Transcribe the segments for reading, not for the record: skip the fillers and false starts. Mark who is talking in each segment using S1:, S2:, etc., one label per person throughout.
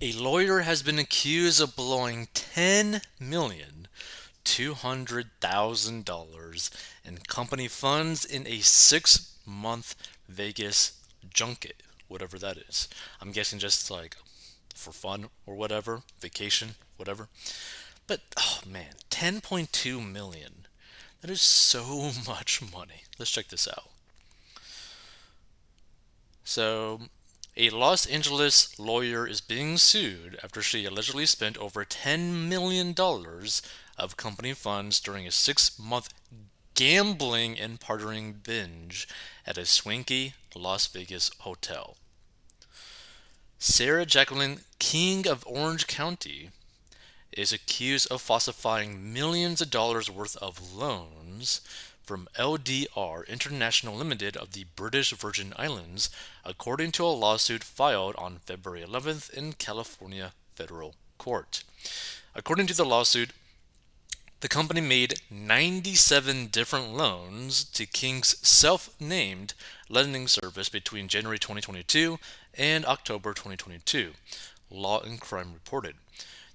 S1: A lawyer has been accused of blowing $10,200,000 in company funds in a 6-month Vegas junket, whatever that is. I'm guessing just like for fun or whatever, vacation, whatever. But oh man, 10.2 million. That is so much money. Let's check this out. So, a Los Angeles lawyer is being sued after she allegedly spent over $10 million of company funds during a 6-month gambling and partying binge at a swanky Las Vegas hotel. Sarah Jacqueline King of Orange County is accused of falsifying millions of dollars worth of loans from LDR International Limited of the British Virgin Islands, according to a lawsuit filed on February 11th in California federal court. According to the lawsuit, the company made 97 different loans to King's self named lending service between January 2022 and October 2022, Law and Crime reported.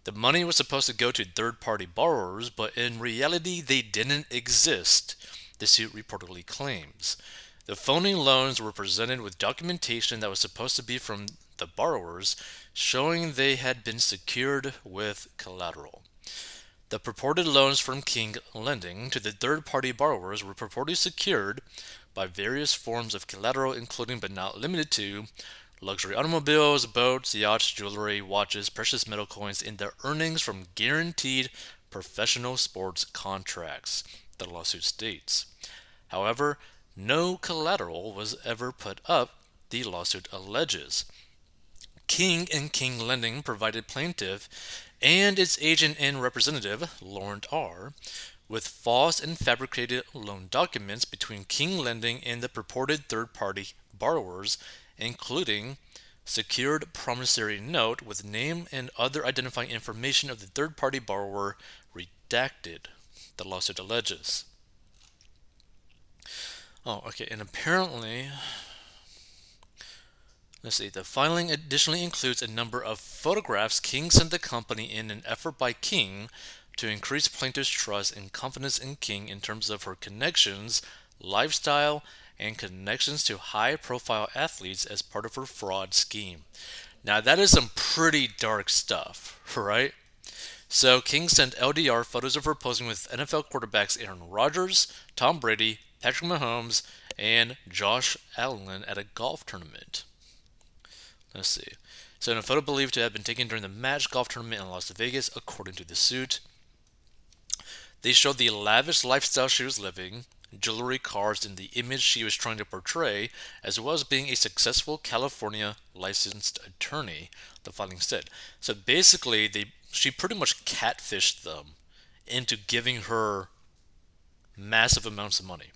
S1: The money was supposed to go to third party borrowers, but in reality, they didn't exist, the suit reportedly claims. The phony loans were presented with documentation that was supposed to be from the borrowers, showing they had been secured with collateral. The purported loans from King Lending to the third party borrowers were purportedly secured by various forms of collateral, including but not limited to luxury automobiles, boats, yachts, jewelry, watches, precious metal coins, and their earnings from guaranteed professional sports contracts, the lawsuit states. However, no collateral was ever put up, the lawsuit alleges. King and King Lending provided plaintiff and its agent and representative, Laurent R., with false and fabricated loan documents between King Lending and the purported third party borrowers, including secured promissory note with name and other identifying information of the third party borrower redacted, the lawsuit alleges. Oh, okay, and apparently, let's see, the filing additionally includes a number of photographs King sent the company in an effort by King to increase plaintiff's trust and confidence in King in terms of her connections, lifestyle, and connections to high profile athletes as part of her fraud scheme. Now, that is some pretty dark stuff, right? So, King sent LDR photos of her posing with NFL quarterbacks Aaron Rodgers, Tom Brady, Patrick Mahomes, and Josh Allen at a golf tournament. Let's see. So, in a photo believed to have been taken during the Match Golf Tournament in Las Vegas, according to the suit, they showed the lavish lifestyle she was living, jewelry, cars, and the image she was trying to portray, as well as being a successful California licensed attorney, the filing said. So basically, she pretty much catfished them into giving her massive amounts of money.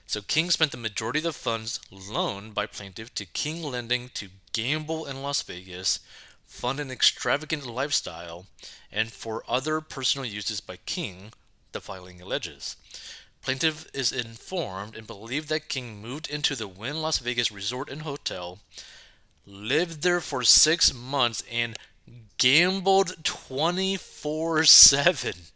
S1: So King spent the majority of the funds loaned by plaintiff to King Lending to gamble in Las Vegas, fund an extravagant lifestyle, and for other personal uses by King, the filing alleges. Plaintiff is informed and believed that King moved into the Wynn Las Vegas Resort and Hotel, lived there for 6 months, and gambled 24/7.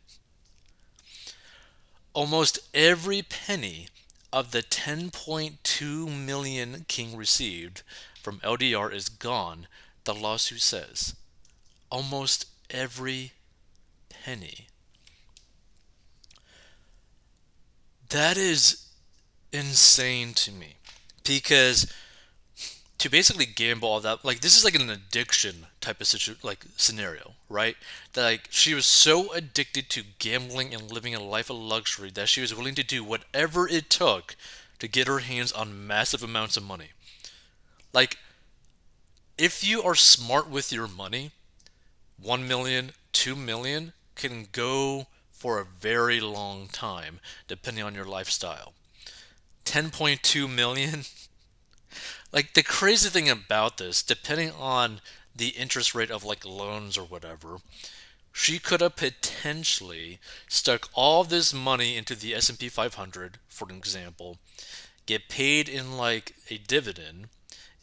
S1: Almost every penny of the 10.2 million King received from LDR is gone, the lawsuit says. Almost every penny. That is insane to me because to basically gamble all that, like, this is like an addiction type of scenario, right? That, like, she was so addicted to gambling and living a life of luxury that she was willing to do whatever it took to get her hands on massive amounts of money. Like, if you are smart with your money, 1 million, 2 million can go for a very long time depending on your lifestyle. 10.2 million. Like, the crazy thing about this, depending on the interest rate of like loans or whatever, she could have potentially stuck all this money into the S&P 500, for an example, get paid in like a dividend,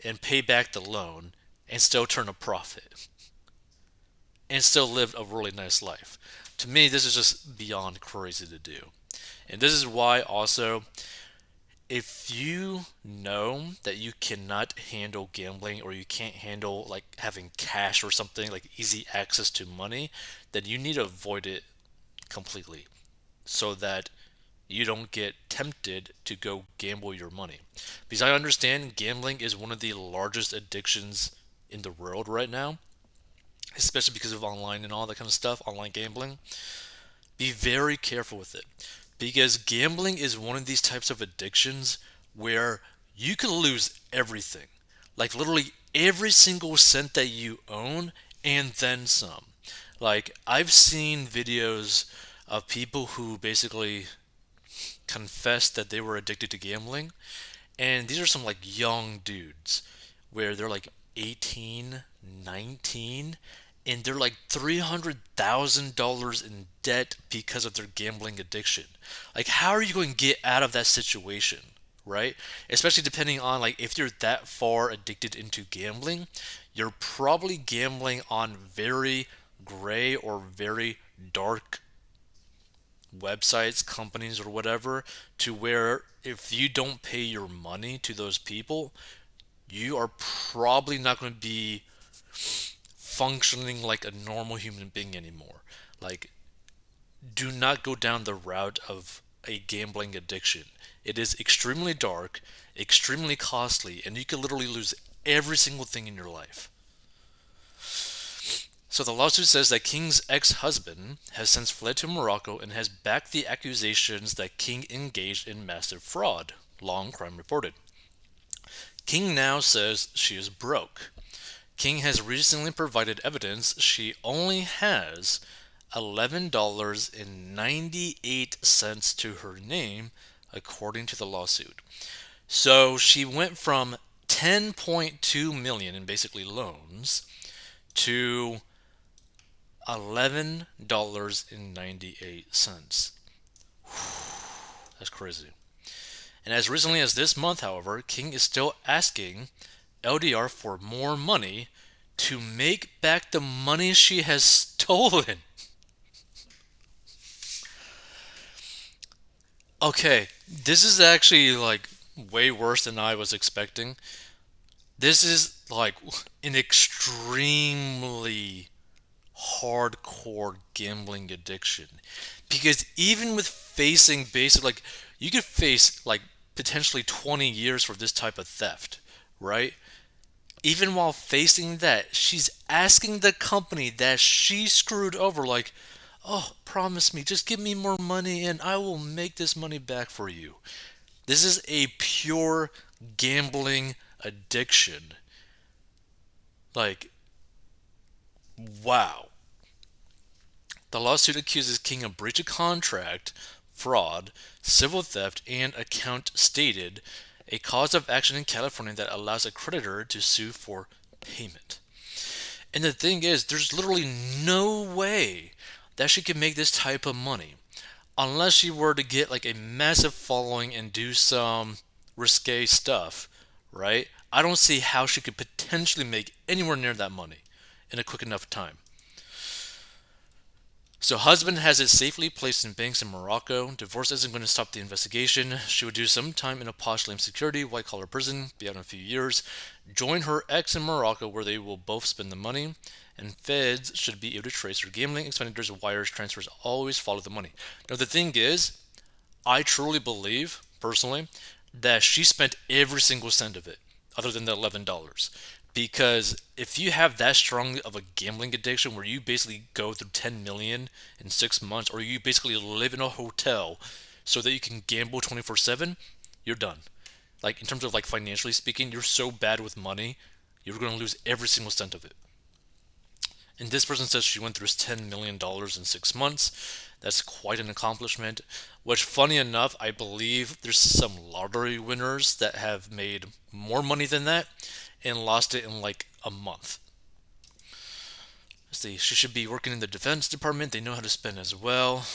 S1: and pay back the loan, and still turn a profit. and still live a really nice life. To me, this is just beyond crazy to do. And this is why also, if you know that you cannot handle gambling or you can't handle like having cash or something like easy access to money, then you need to avoid it completely so that you don't get tempted to go gamble your money. Because I understand gambling is one of the largest addictions in the world right now, especially because of online and all that kind of stuff, online gambling. Be very careful with it because gambling is one of these types of addictions where you can lose everything. Like literally every single cent that you own and then some. Like I've seen videos of people who basically confessed that they were addicted to gambling, and these are some like young dudes where they're like 18, 19, and they're like $300,000 in debt because of their gambling addiction. Like, how are you going to get out of that situation, right? Especially depending on like if you're that far addicted into gambling, you're probably gambling on very gray or very dark websites, companies, or whatever, to where if you don't pay your money to those people, you are probably not going to be functioning like a normal human being anymore. Like, do not go down the route of a gambling addiction. It is extremely dark, extremely costly, and you can literally lose every single thing in your life. So the lawsuit says that King's ex-husband has since fled to Morocco and has backed the accusations that King engaged in massive fraud, Long Crime reported. King now says she is broke. King has recently provided evidence she only has $11.98 to her name, according to the lawsuit. So she went from 10.2 million in basically loans to $11.98. That's crazy. And as recently as this month, however, King is still asking LDR for more money to make back the money she has stolen. Okay, this is actually like way worse than I was expecting. This is like an extremely hardcore gambling addiction. Because even with facing basic, like, you could face like potentially 20 years for this type of theft, right? Even while facing that, she's asking the company that she screwed over, like, oh, promise me, just give me more money and I will make this money back for you. This is a pure gambling addiction. Like, wow. The lawsuit accuses King of breach of contract, fraud, civil theft, and account stated, a cause of action in California that allows a creditor to sue for payment. And the thing is, there's literally no way that she could make this type of money unless she were to get like a massive following and do some risque stuff, right? I don't see how she could potentially make anywhere near that money in a quick enough time. So, husband has it safely placed in banks in Morocco. Divorce isn't going to stop the investigation. She would do some time in a posh lame security, white collar prison, be out in a few years, join her ex in Morocco where they will both spend the money, and feds should be able to trace her gambling expenditures, wires, transfers, always follow the money. Now, the thing is, I truly believe, personally, that she spent every single cent of it, other than the $11. Because if you have that strong of a gambling addiction where you basically go through 10 million in 6 months, or you basically live in a hotel so that you can gamble 24/7, you're done. Like, in terms of like financially speaking, you're so bad with money, you're going to lose every single cent of it. And this person says she went through $10 million in 6 months. That's quite an accomplishment. Which, funny enough, I believe there's some lottery winners that have made more money than that and lost it in like a month. Let's see, she should be working in the defense department. They know how to spend as well.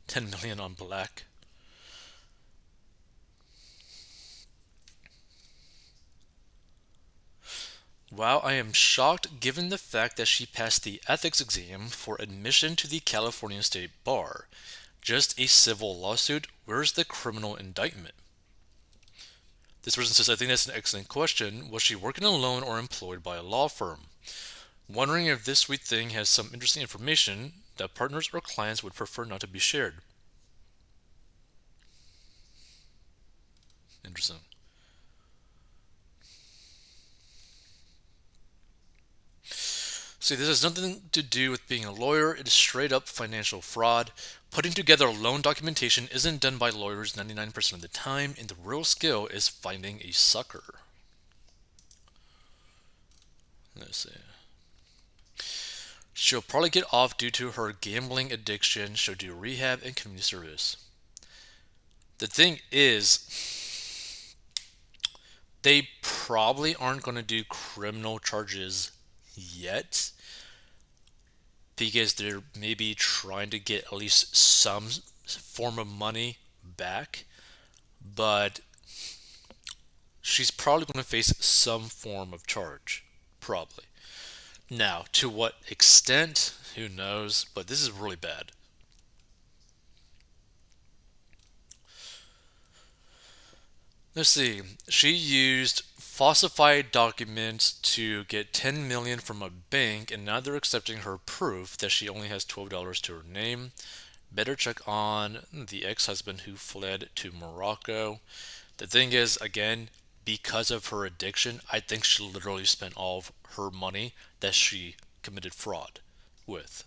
S1: 10 million on black. Wow, I am shocked given the fact that she passed the ethics exam for admission to the California State Bar. Just a civil lawsuit? Where's the criminal indictment? This person says, I think that's an excellent question. Was she working alone or employed by a law firm? Wondering if this sweet thing has some interesting information that partners or clients would prefer not to be shared. Interesting. See, this has nothing to do with being a lawyer. It is straight up financial fraud. Putting together loan documentation isn't done by lawyers 99% of the time, and the real skill is finding a sucker. Let's see. She'll probably get off due to her gambling addiction. She'll do rehab and community service. The thing is, they probably aren't going to do criminal charges yet because they're maybe trying to get at least some form of money back. But she's probably going to face some form of charge. Probably. Now, to what extent, who knows, but this is really bad. Let's see. She used falsified documents to get 10 million from a bank and now they're accepting her proof that she only has $12 to her name. Better check on the ex-husband who fled to Morocco. The thing is, again, because of her addiction, I think she literally spent all of her money that she committed fraud with.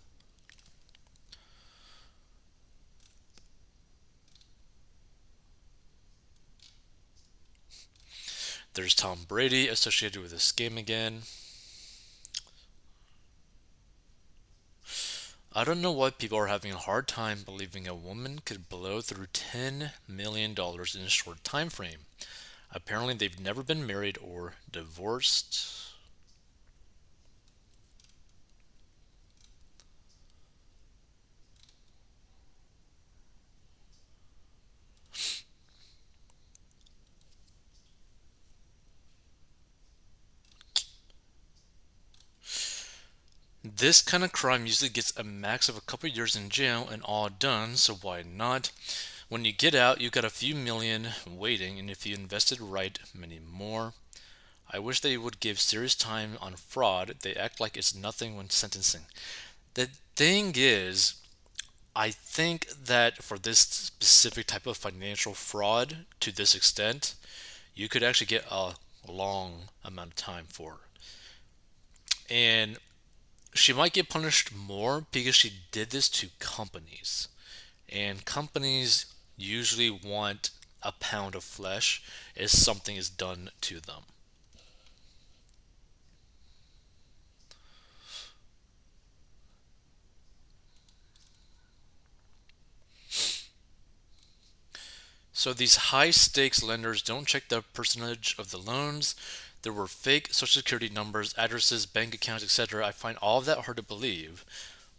S1: There's Tom Brady associated with this game again. I don't know why people are having a hard time believing a woman could blow through $10 million in a short time frame. Apparently, they've never been married or divorced. This kind of crime usually gets a max of a couple years in jail and all done, so why not? When you get out, you got a few million waiting, and if you invested right, many more. I wish they would give serious time on fraud. They act like it's nothing when sentencing. The thing is, I think that for this specific type of financial fraud to this extent, you could actually get a long amount of time for. And she might get punished more because she did this to companies. And companies usually want a pound of flesh if something is done to them. So these high stakes lenders don't check the percentage of the loans. There were fake social security numbers, addresses, bank accounts, etc. I find all of that hard to believe.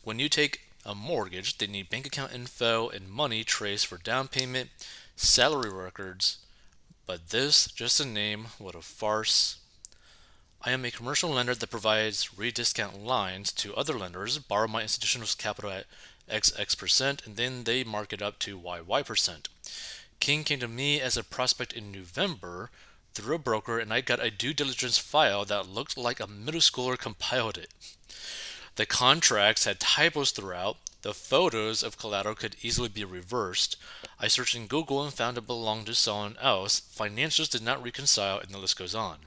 S1: When you take a mortgage, they need bank account info and money traced for down payment, salary records. But this, just a name, what a farce. I am a commercial lender that provides rediscount lines to other lenders, borrow my institutional capital at XX percent, and then they mark it up to YY percent. King came to me as a prospect in November through a broker, and I got a due diligence file that looked like a middle schooler compiled it. The contracts had typos throughout. The photos of collateral could easily be reversed. I searched in Google and found it belonged to someone else. Financials did not reconcile, and the list goes on.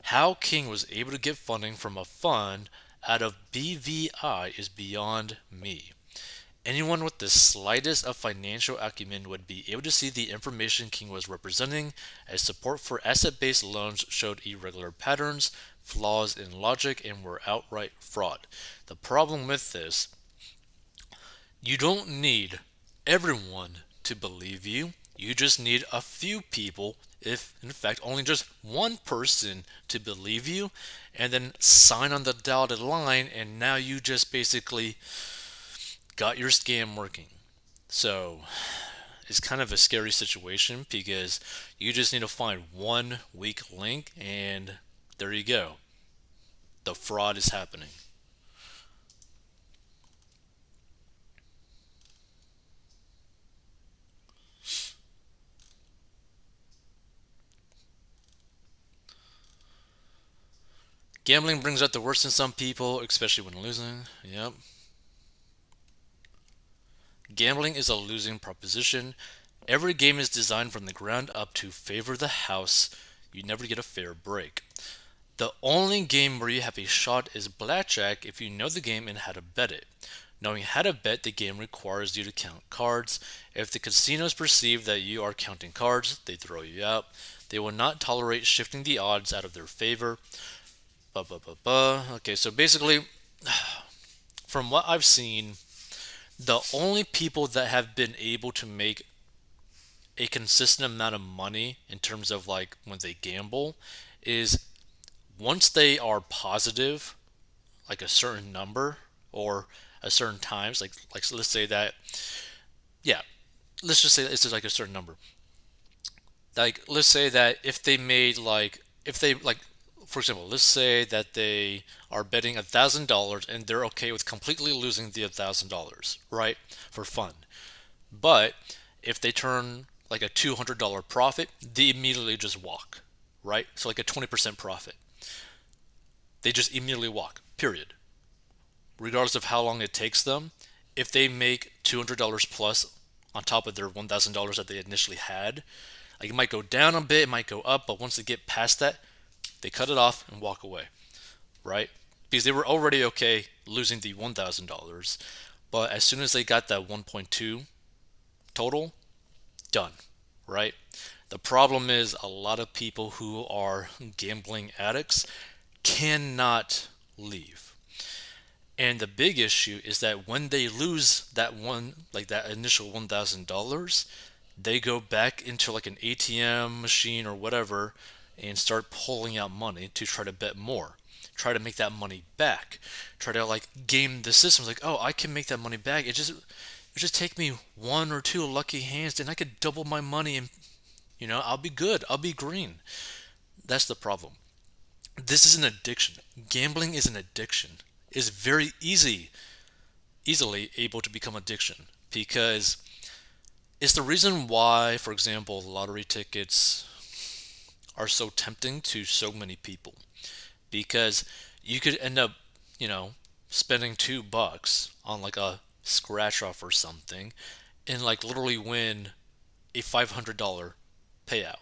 S1: How King was able to get funding from a fund out of BVI is beyond me. Anyone with the slightest of financial acumen would be able to see the information King was representing, as support for asset based loans showed irregular patterns, flaws in logic, and were outright fraud. The problem with this, you don't need everyone to believe you. You just need a few people, if in fact only just one person, to believe you, and then sign on the dotted line, and now you just basically got your scam working. So it's kind of a scary situation because you just need to find one weak link and there you go. the fraud is happening. Gambling brings out the worst in some people, especially when losing. Yep. Gambling is a losing proposition. Every game is designed from the ground up to favor the house. You never get a fair break. The only game where you have a shot is blackjack if you know the game and how to bet it. Knowing how to bet the game requires you to count cards. If the casinos perceive that you are counting cards, they throw you out. They will not tolerate shifting the odds out of their favor. Okay, so basically, from what I've seen, the only people that have been able to make a consistent amount of money in terms of like when they gamble is once they are positive, like a certain number or a certain times, like so let's say that, yeah, let's just say that it's like a certain number. Like let's say that if they made like if they like for example, let's say that they are betting $1,000 and they're okay with completely losing the $1,000, right? For fun. But if they turn like a $200 profit, they immediately just walk, right? So like a 20% profit. They just immediately walk, period. Regardless of how long it takes them, if they make $200 plus on top of their $1,000 that they initially had, like it might go down a bit, it might go up, but once they get past that, they cut it off and walk away, right? Because they were already okay losing the $1,000, but as soon as they got that 1.2 total, done, right? The problem is a lot of people who are gambling addicts cannot leave. And the big issue is that when they lose that one, like that initial $1,000, they go back into like an ATM machine or whatever and start pulling out money to try to bet more. Try to make that money back. Try to like game the system. Like, oh, I can make that money back. It just take me one or two lucky hands, and I could double my money, and I'll be good. I'll be green. That's the problem. This is an addiction. Gambling is an addiction. It's very easily able to become addiction because it's the reason why, for example, lottery tickets are so tempting to so many people because you could end up, you know, spending $2 on like a scratch off or something and like literally win a $500 payout.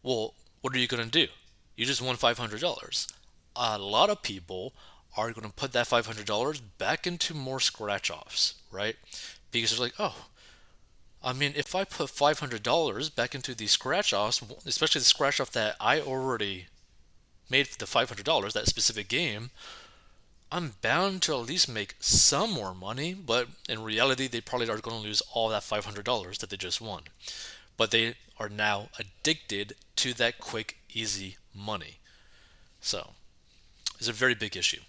S1: Well, what are you going to do? You just won $500. A lot of people are going to put that $500 back into more scratch offs, right? Because they're like, oh, I mean, if I put $500 back into the scratch offs, especially the scratch off that I already made for the $500, that specific game, I'm bound to at least make some more money, but in reality, they probably are going to lose all that $500 that they just won. But they are now addicted to that quick, easy money. So, it's a very big issue.